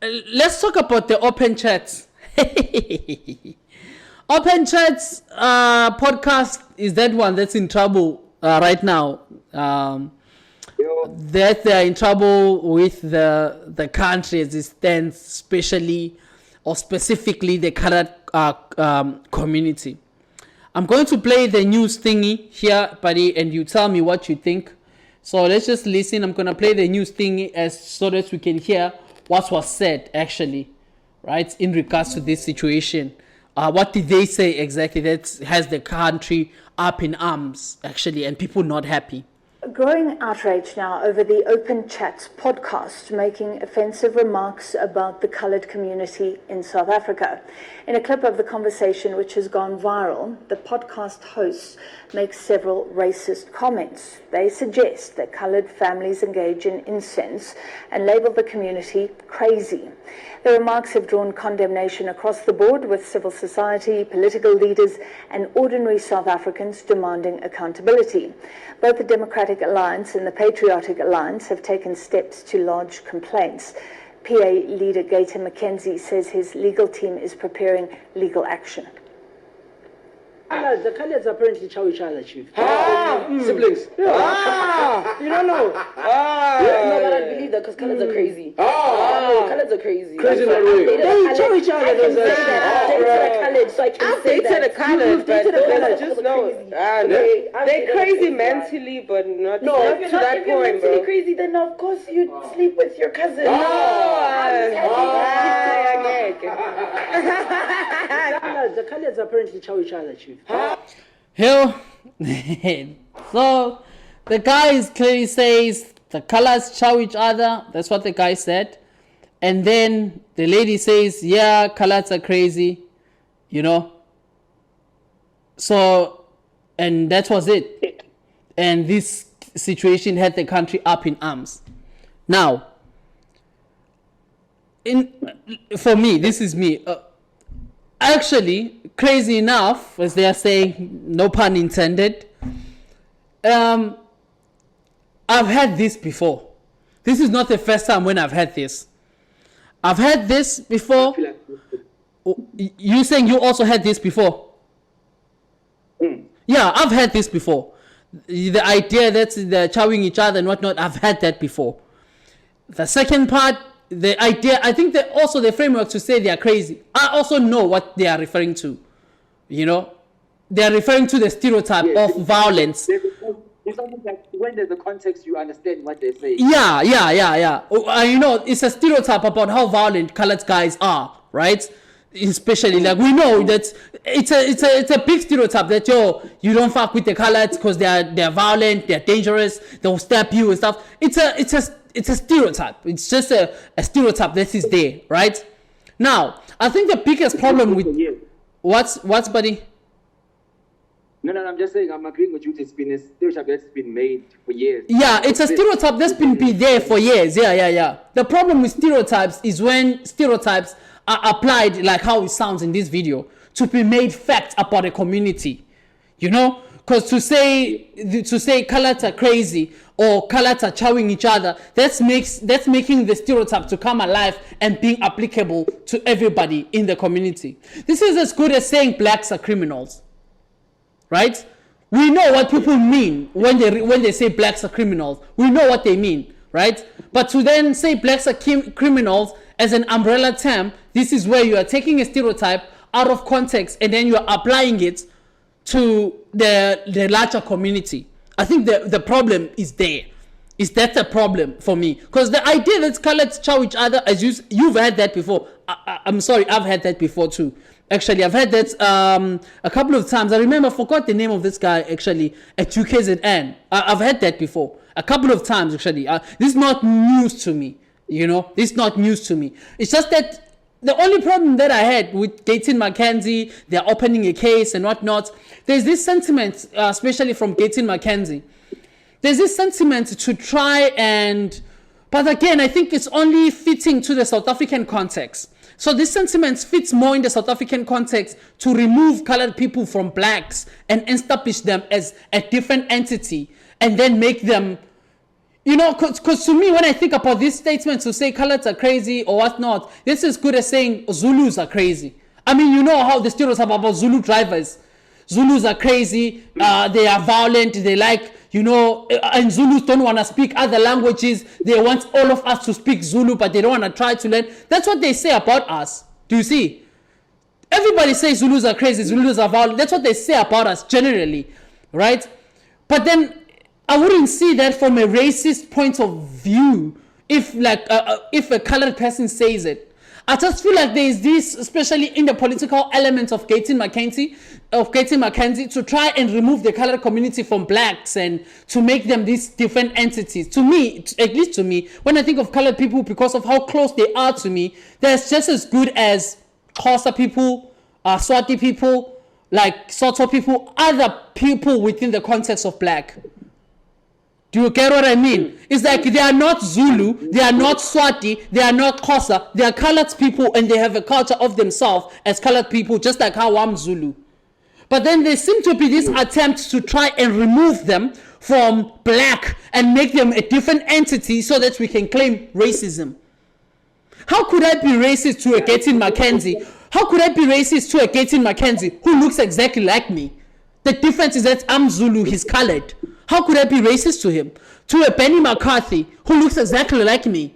let's talk about the open chats. Open chats podcast is that one that's in trouble right now. That they're in trouble with the country as it stands, especially or specifically the colored community. I'm going to play the news thingy here, buddy, and you tell me what you think. So let's just listen. I'm going to play the news thingy so that we can hear what was said, actually, right, in regards to this situation. What did they say exactly that has the country up in arms, actually, and people not happy? Growing outrage now over the Open Chats podcast making offensive remarks about the coloured community in South Africa. In a clip of the conversation which has gone viral, the podcast hosts make several racist comments. They suggest that coloured families engage in incest and label the community crazy. The remarks have drawn condemnation across the board, with civil society, political leaders and ordinary South Africans demanding accountability. Both the Democratic Alliance and the Patriotic Alliance have taken steps to lodge complaints. PA leader Gayton McKenzie says his legal team is preparing legal action. The Khaleds apparently chow each other, Chief. Siblings. You don't know. No, but I believe that because Khaleds are crazy. Khaleds are crazy. Crazy in that way. They chow each other. I can say that. I've dated a Khaled, so I can say that. I've dated a Khaled, but Khaled, just know they're crazy mentally, but not to that point, if you're mentally bro. crazy, then of course you'd sleep with your cousin. The Khaleds apparently chow each other, Chief. Hell, so the guy clearly says the colors chow each other. That's what the guy said. And then the lady says, yeah, colors are crazy, So, and that was it. And this situation had the country up in arms. Now, for me, this is me. Actually, crazy enough, as they are saying, no pun intended, I've had this before. This is not the first time when I've had this. I've had this before. You saying you also had this before? Yeah, I've had this before. The idea that they're chowing each other and whatnot, I've had that before. The second part, the idea, I think that also the framework to say they are crazy. I also know what they are referring to. They are referring to the stereotype of violence. It's almost like when there's a context, you understand what they're saying. Yeah. It's a stereotype about how violent colored guys are, right? Especially like we know that it's a big stereotype that you don't fuck with the coloreds because they're violent, they're dangerous, they'll stab you and stuff. It's a stereotype. It's just a stereotype that is there, right? Now, I think the biggest problem with what's buddy? No, I'm just saying I'm agreeing with you. It's been a stereotype that's been made for years. Yeah, it's a stereotype that's been there for years. Yeah. The problem with stereotypes is when stereotypes are applied like how it sounds in this video to be made facts about a community. Because to say colors are crazy or colors are chowing each other, that's making the stereotype to come alive and being applicable to everybody in the community. This is as good as saying blacks are criminals, right? We know what people mean when they say blacks are criminals. We know what they mean, right? But to then say blacks are criminals as an umbrella term, this is where you are taking a stereotype out of context and then you are applying it to the larger community. I think the problem is there. Is that the problem for me? Because the idea that colors chow each other, as you've had that before. I'm sorry, I've had that before too. Actually, I've had that a couple of times. I forgot the name of this guy actually at UKZN. I've had that before a couple of times actually. This is not news to me. This is not news to me. It's just that the only problem that I had with Gayton McKenzie, they're opening a case and whatnot. There's this sentiment, especially from Gayton McKenzie. There's this sentiment to try but again, I think it's only fitting to the South African context. So this sentiment fits more in the South African context to remove colored people from blacks and establish them as a different entity and then make them, You know, because to me, when I think about these statements to say coloreds are crazy or whatnot, this is good as saying Zulus are crazy. I mean, you know how the stereotype about Zulu drivers. Zulus are crazy, they are violent, they like, you know, and Zulus don't want to speak other languages. They want all of us to speak Zulu, but they don't want to try to learn. That's what they say about us. Do you see? Everybody says Zulus are crazy, Zulus are violent. That's what they say about us generally, right? But then I wouldn't see that from a racist point of view if if a colored person says it. I just feel like there is this, especially in the political element of Gayton McKenzie, to try and remove the colored community from blacks and to make them these different entities. To me, at least to me, when I think of colored people, because of how close they are to me, they're just as good as Xhosa people, Swati people, like Sotho people, other people within the context of black. Do you get what I mean? It's like they are not Zulu, they are not Swati, they are not Xhosa, they are colored people and they have a culture of themselves as colored people, just like how I'm Zulu. But then there seem to be this attempt to try and remove them from black and make them a different entity so that we can claim racism. How could I be racist to a Gayton McKenzie? How could I be racist to a Gayton McKenzie who looks exactly like me? The difference is that I'm Zulu, he's colored. How could I be racist to him? To a Benny McCarthy who looks exactly like me?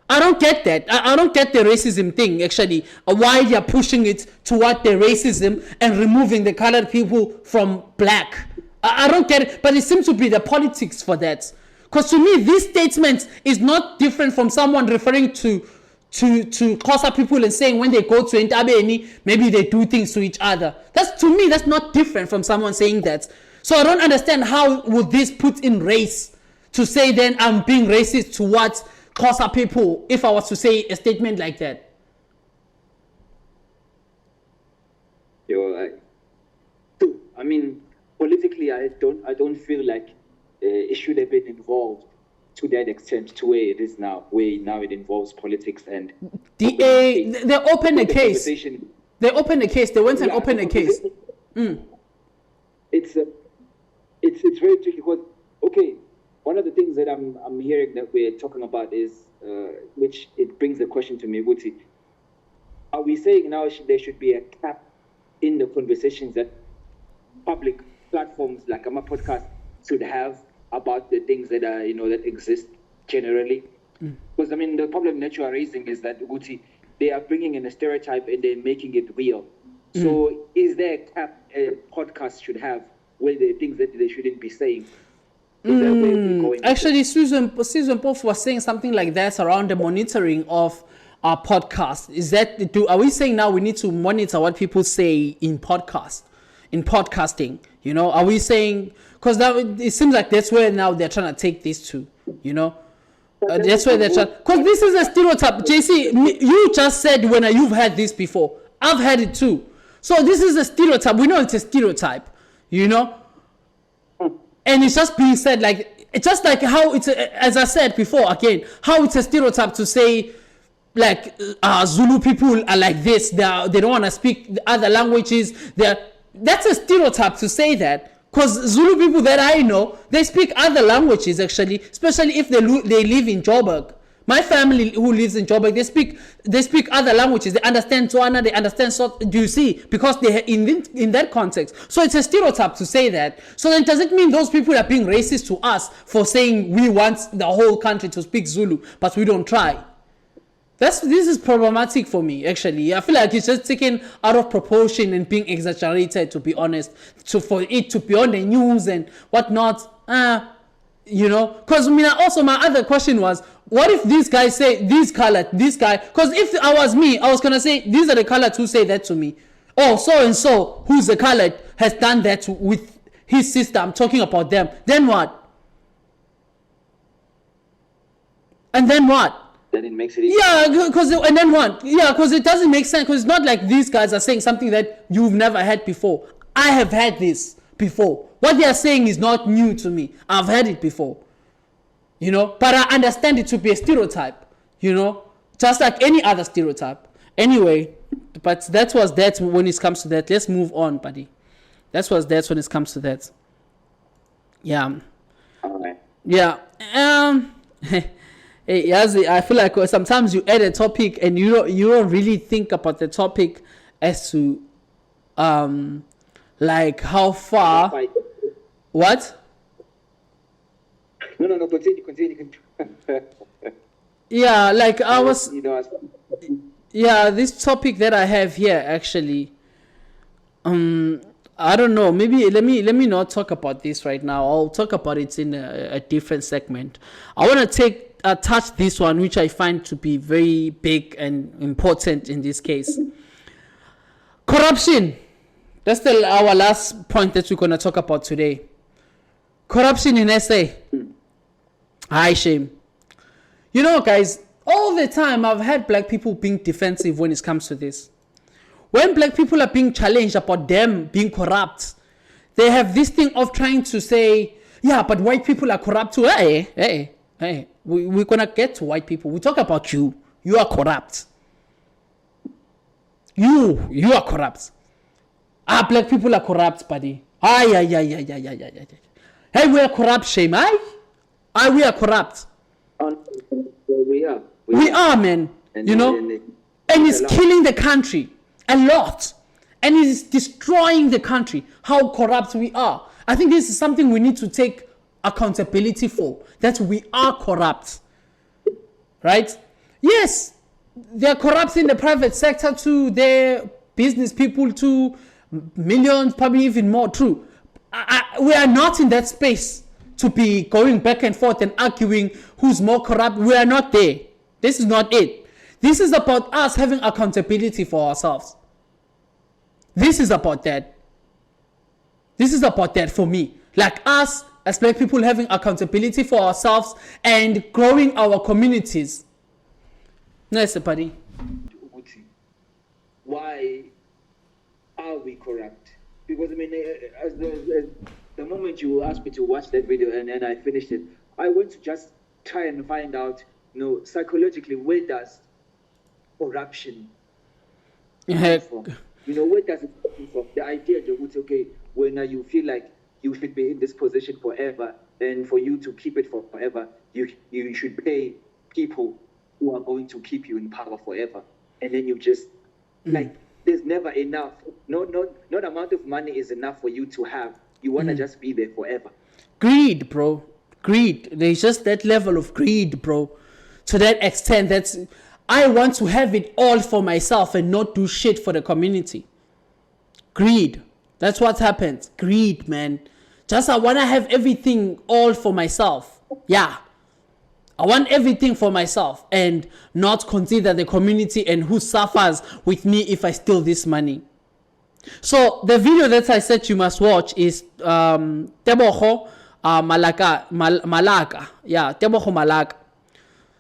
I don't get that. I don't get the racism thing, actually. Why they're pushing it toward the racism and removing the colored people from black. I don't get it. But it seems to be the politics for that. Because to me, this statement is not different from someone referring to Xhosa people and saying when they go to Ntabeni, maybe they do things to each other. To me, that's not different from someone saying that. So I don't understand how would this put in race to say then I'm being racist towards Xhosa people if I was to say a statement like that. I mean, politically, I don't feel like it should have been involved to that extent, to where it is now, where now it involves politics and they opened a case. They opened a case. They went and opened a case. It's very tricky because, okay, one of the things that I'm hearing that we're talking about is, which it brings the question to me, Guti, are we saying now there should be a cap in the conversations that public platforms like my podcast should have about the things that are, that exist generally? Because, I mean, the problem that you are raising is that, Guti, they are bringing in a stereotype and they're making it real. So is there a cap a podcast should have where there are things that they shouldn't be saying? Actually, Susan Poff was saying something like that around the monitoring of our podcast. Is that are we saying now we need to monitor what people say in podcasting? Are we saying, because it seems like that's where now they're trying to take this to, that's where they're trying, because this is a stereotype. JC, you just said when you've had this before. I've had it too. So this is a stereotype. We know it's a stereotype, and it's just being said just like how it's as I said before again, how it's a stereotype to say like Zulu people are like this. They don't want to speak other languages. That's a stereotype to say that. Because Zulu people that I know, they speak other languages actually, especially if they live in Joburg. My family who lives in Joburg, they speak other languages. They understand Tswana, they understand do you see? Because they in that context. So it's a stereotype to say that. So then does it mean those people are being racist to us for saying we want the whole country to speak Zulu, but we don't try? This is problematic for me, actually. I feel like it's just taken out of proportion and being exaggerated, to be honest, for it to be on the news and whatnot. Because also my other question was, what if these guys say, this colored, this guy, because if I was me, I was going to say, these are the coloreds who say that to me. Oh, so-and-so, who's the colored, has done that with his sister. I'm talking about them. Then what? And then what? Then it makes it easy. Yeah, and then what? Yeah, because it doesn't make sense, because it's not like these guys are saying something that you've never had before. I have had this before. What they are saying is not new to me. I've had it before. But I understand it to be a stereotype, just like any other stereotype. Anyway, but that was that when it comes to that. Let's move on, buddy. That was when it comes to that. Yeah. All right. Yeah. Hey, Yazi, I feel like sometimes you add a topic and you don't really think about the topic as to like how far. What? No. Continue. Yeah, like I was. Yeah, this topic that I have here actually. I don't know. Maybe let me not talk about this right now. I'll talk about it in a different segment. I want to touch this one, which I find to be very big and important in this case. Corruption. That's our last point that we're gonna talk about today. Corruption in SA. High shame. You know, guys, all the time I've had black people being defensive when it comes to this. When black people are being challenged about them being corrupt, they have this thing of trying to say, yeah, but white people are corrupt too. Hey, we're going to get to white people. We talk about you. You are corrupt. You are corrupt. Black people are corrupt, buddy. Yeah. Hey, we are corrupt, shame. We are corrupt. We are, man. And, and it's killing the country. A lot, and it is destroying the country. How corrupt we are. I think this is something we need to take accountability for. That we are corrupt, right? Yes, they are corrupt in the private sector too. They're business people too, millions, probably even more. True. We are not in that space to be going back and forth and arguing who's more corrupt. We are not there. This is not it. This is about us having accountability for ourselves. This is about that. This is about that for me. Like us as black people having accountability for ourselves and growing our communities. Nice, buddy. Why are we corrupt? Because I mean, as the moment you asked me to watch that video and I finished it, I went to just try and find out, psychologically, where does corruption come from? Where does it come from? The idea that, okay, when you feel like you should be in this position forever, and for you to keep it forever, you should pay people who are going to keep you in power forever. And then you just, there's never enough. No amount of money is enough for you to have. You want to just be there forever. Greed, bro. Greed. There's just that level of greed, bro. To that extent, I want to have it all for myself and not do shit for the community. Greed. That's what happens. Greed, man. Just I want to have everything all for myself. Yeah. I want everything for myself and not consider the community and who suffers with me if I steal this money. So the video that I said you must watch is Tebogo Malaka. Yeah, Tebogo Malaka.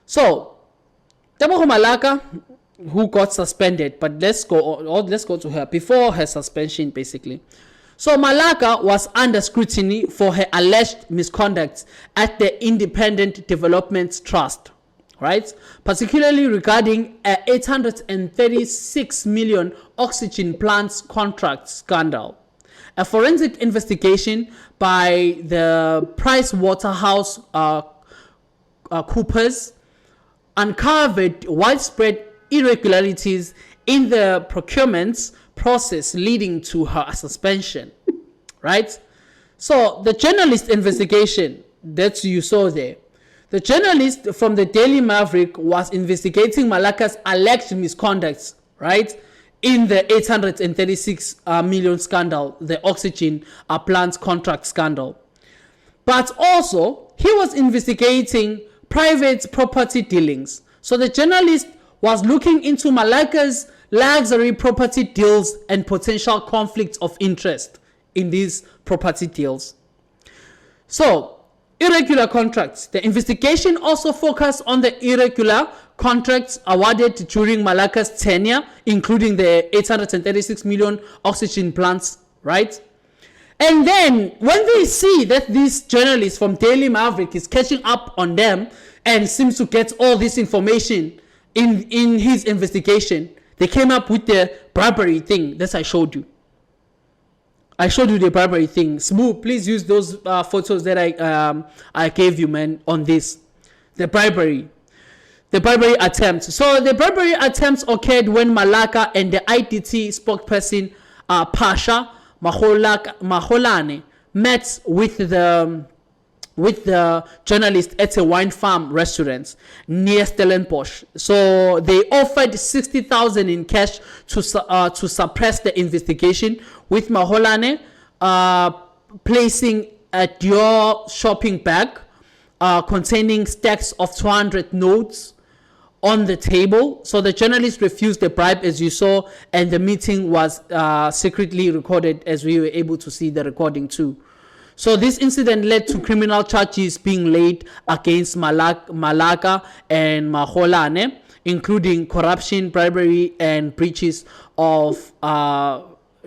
So Tebogo Malaka, who got suspended, but let's go to her before her suspension, basically. So Malaka was under scrutiny for her alleged misconduct at the Independent Development Trust, right? Particularly regarding a 836 million oxygen plants contract scandal. A forensic investigation by the PricewaterhouseCoopers uncovered widespread irregularities in the procurement process leading to her suspension, right? So the journalist investigation that you saw there, the journalist from the Daily Maverick was investigating Malaka's alleged misconduct, right, in the 836 million scandal, the oxygen plant contract scandal. But also, he was investigating private property dealings. So the journalist was looking into Malaka's luxury property deals and potential conflicts of interest in these property deals. So, irregular contracts. The investigation also focused on the irregular contracts awarded during Malaka's tenure, including the 836 million oxygen plants, right? And then, when they see that this journalist from Daily Maverick is catching up on them and seems to get all this information in his investigation, they came up with the bribery thing that I showed you. I showed you the bribery thing. Smooth, please use those photos that I gave you, man, on this. The bribery attempts. So the bribery attempts occurred when Malaka and the IDT spokesperson Pasha Maholane met with the journalist at a wine farm restaurant near Stellenbosch. So they offered 60,000 in cash to suppress the investigation, with Maholane placing a Dior shopping bag containing stacks of 200 notes on the table. So the journalist refused the bribe, as you saw, and the meeting was secretly recorded, as we were able to see the recording too. So this incident led to criminal charges being laid against Malaka and Maholane, including corruption, bribery, and breaches of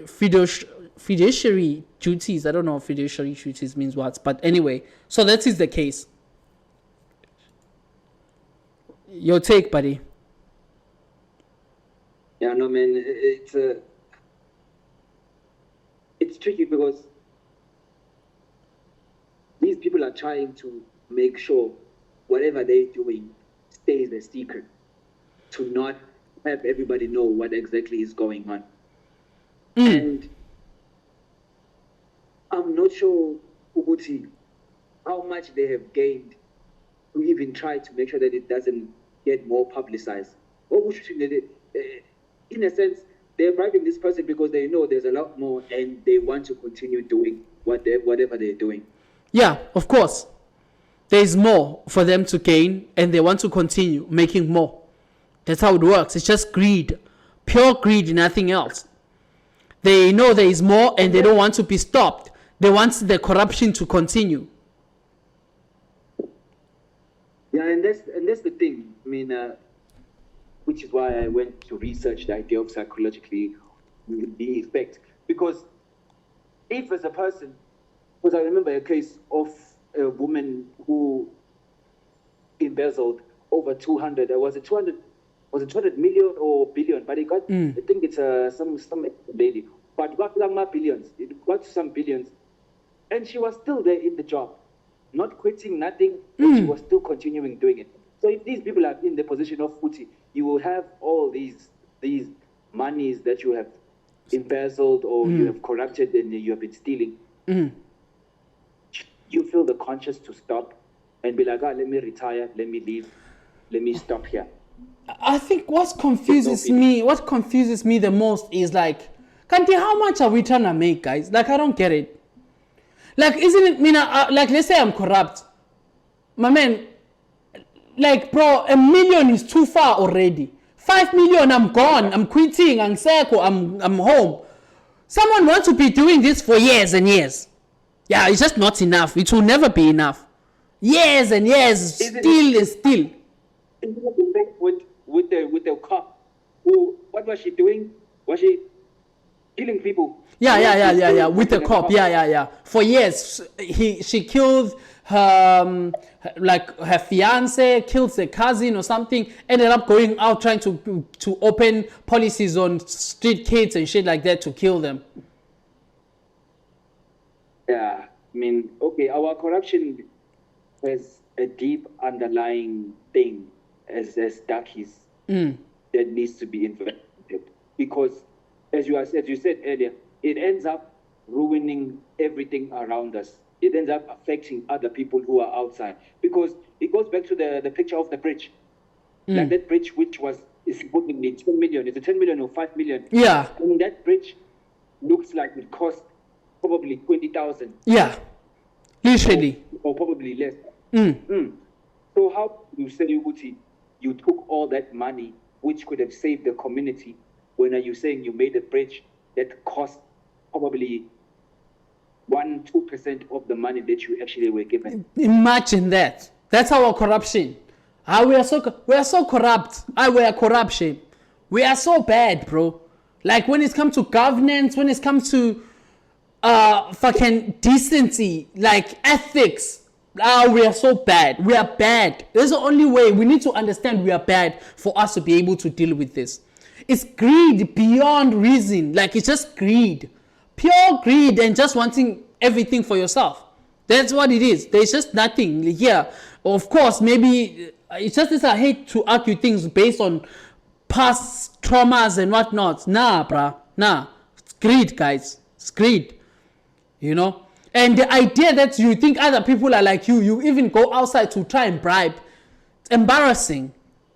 fiduciary duties. I don't know if fiduciary duties means what, but anyway, so that is the case. Your take, buddy. Yeah, no, man, it's tricky because these people are trying to make sure whatever they're doing stays a secret, to not have everybody know what exactly is going on. And I'm not sure, Uguti, how much they have gained to even try to make sure that it doesn't get more publicized. In a sense, they're bribing this person because they know there's a lot more and they want to continue doing whatever they're doing. Yeah, of course. There is more for them to gain and they want to continue making more. That's how it works. It's just greed. Pure greed, nothing else. They know there is more and they don't want to be stopped. They want the corruption to continue. Yeah, and that's the thing. I mean, which is why I went to research the idea of psychologically the effect. Because if as a person, because I remember a case of a woman who embezzled over 200. Was it 200 million or billion? But it got, I think it's some lady. But got billions. It got some billions, and she was still there in the job, not quitting, nothing. And she was still continuing doing it. So if these people are in the position of Futi, you will have all these monies that you have embezzled or you have corrupted and you have been stealing. You feel the conscience to stop and be like, let me retire, let me leave, let me stop here. I think what confuses me the most is like, Kanti, how much are we trying to make, guys? Like, I don't get it. Like, isn't it, like, let's say I'm corrupt. My man, like, bro, 1 million is too far already. 5 million, I'm gone. I'm quitting. I'm circle. I'm home. Someone wants to be doing this for years and years. Yeah, it's just not enough. It will never be enough. Years and years, still. With the cop, what was she doing? Was she killing people? Yeah. With the cop, yeah. For years, she killed her fiance, killed the cousin or something. Ended up going out trying to open policies on street kids and shit like that to kill them. Yeah, I mean, okay, our corruption has a deep underlying thing as darkies that needs to be investigated. Because, as you said earlier, it ends up ruining everything around us. It ends up affecting other people who are outside. Because it goes back to the picture of the bridge. Like that bridge, which is supposedly 10 million. Is it 10 million or 5 million? Yeah. I mean, that bridge looks like it cost probably 20,000. Yeah, literally. Or probably less. So how do you say, Uguti, you took all that money, which could have saved the community, when are you saying you made a bridge that cost probably 1-2% of the money that you actually were given? Imagine that. That's our corruption. We are so corrupt. We are corruption. We are so bad, bro. Like when it comes to governance, when it comes to fucking decency, like ethics. We are so bad. We are bad. There's the only way. We need to understand we are bad for us to be able to deal with this. It's greed beyond reason. Like, it's just greed. Pure greed and just wanting everything for yourself. That's what it is. There's just nothing here. Of course, maybe it's just this. I hate to argue things based on past traumas and whatnot. Nah, bruh. Nah. It's greed, guys. It's greed. You know? And the idea that you think other people are like you even go outside to try and bribe, it's embarrassing.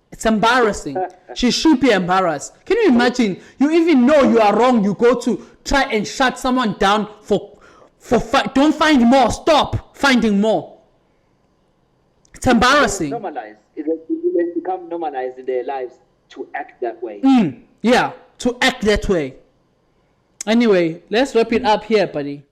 It's embarrassing. She should be embarrassed. Can you imagine? You even know you are wrong. You go to try and shut someone down don't find more. Stop finding more. It's embarrassing. Normalized. It has become normalized in their lives to act that way. Yeah, to act that way. Anyway, let's wrap it up here, buddy.